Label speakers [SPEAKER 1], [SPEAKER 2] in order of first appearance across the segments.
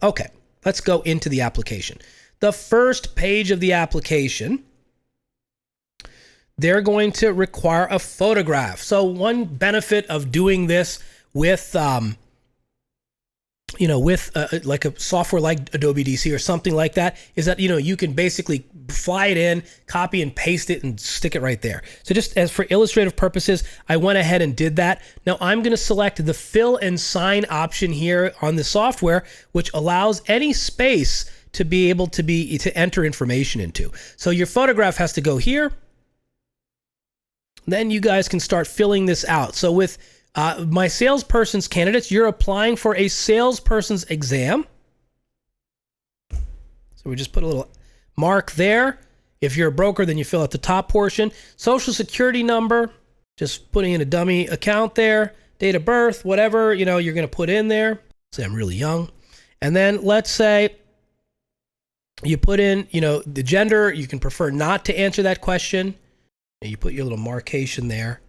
[SPEAKER 1] Okay, let's go into the application. The first page of the application, they're going to require a photograph. So one benefit of doing this with, like a software like Adobe DC or something like that is that, you can basically fly it in, copy and paste it and stick it right there. So just as for illustrative purposes, I went ahead and did that. Now I'm going to select the fill and sign option here on the software, which allows any space to be able to enter information into. So your photograph has to go here. Then you guys can start filling this out. So with my salesperson's candidates, you're applying for a salesperson's exam. So we just put a little mark there. If you're a broker, then you fill out the top portion. Social security number, just putting in a dummy account there. Date of birth, whatever, you're going to put in there. Say I'm really young. And then let's say you put in, the gender. You can prefer not to answer that question. And you put your little markation there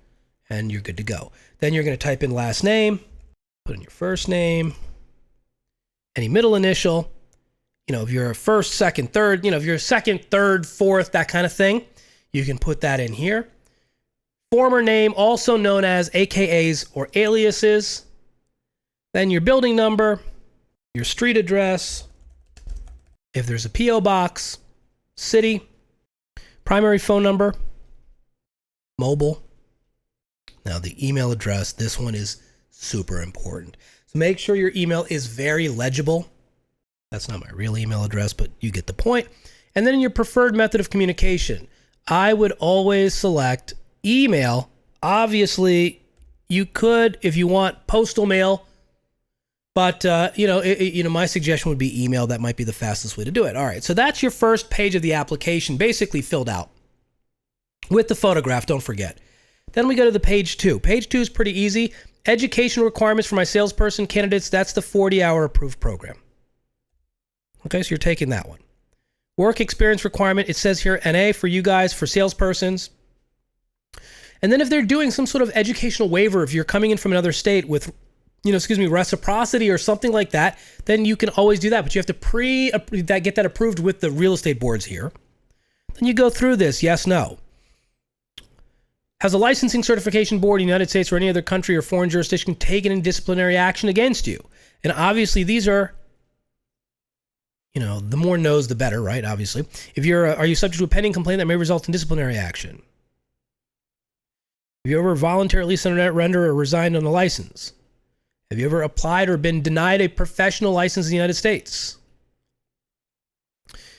[SPEAKER 1] and you're good to go. Then you're going to type in last name, put in your first name, any middle initial, if you're a first, second, third, if you're second, third, fourth, that kind of thing, you can put that in here. Former name, also known as AKAs or aliases. Then your building number, your street address, if there's a PO box, city, primary phone number, mobile. Now the email address, this one is super important. So make sure your email is very legible. That's not my real email address, but you get the point. And then your preferred method of communication. I would always select email. Obviously, you could, if you want, postal mail. But, my suggestion would be email. That might be the fastest way to do it. All right, so that's your first page of the application, basically filled out with the photograph, don't forget. Then we go to the page 2. Page 2 is pretty easy. Educational requirements for my salesperson candidates. That's the 40-hour approved program. Okay, so you're taking that one. Work experience requirement. It says here NA for you guys, for salespersons. And then if they're doing some sort of educational waiver, if you're coming in from another state with, reciprocity or something like that, then you can always do that. But you have to get that approved with the real estate boards here. Then you go through this, yes, no. Has a licensing certification board in the United States or any other country or foreign jurisdiction taken any disciplinary action against you? And obviously these are, the more no's, the better, right? Obviously. If are you subject to a pending complaint that may result in disciplinary action? Have you ever voluntarily surrendered or resigned on a license? Have you ever applied or been denied a professional license in the United States?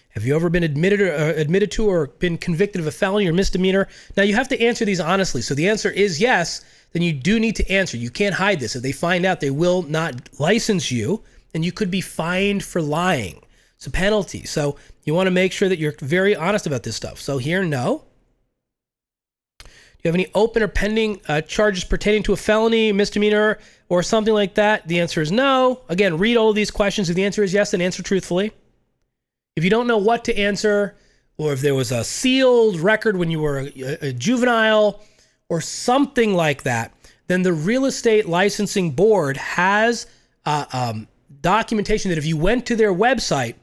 [SPEAKER 1] Have you ever been admitted to or been convicted of a felony or misdemeanor? Now, you have to answer these honestly. So the answer is yes, then you do need to answer. You can't hide this. If they find out, they will not license you, and you could be fined for lying. It's a penalty. So you want to make sure that you're very honest about this stuff. So here, no. Do you have any open or pending charges pertaining to a felony, misdemeanor, or something like that? The answer is no. Again, read all of these questions. If the answer is yes, then answer truthfully. If you don't know what to answer, or if there was a sealed record when you were a juvenile or something like that, then the real estate licensing board has documentation that if you went to their website,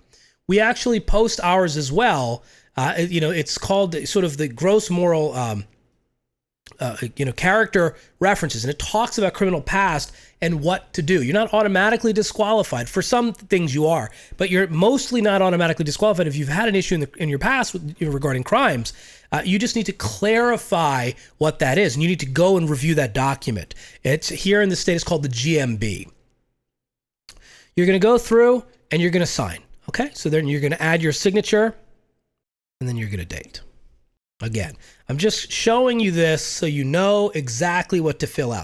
[SPEAKER 1] we actually post ours as well. It's called sort of the gross moral character references, and it talks about criminal past and what to do. You're not automatically disqualified. For some things you are, but you're mostly not automatically disqualified if you've had an issue in your past regarding crimes. You just need to clarify what that is, and you need to go and review that document. It's here in the state, it's called the GMB. You're going to go through and you're going to sign. Okay, so then you're going to add your signature, and then you're going to date. Again, I'm just showing you this so you know exactly what to fill out.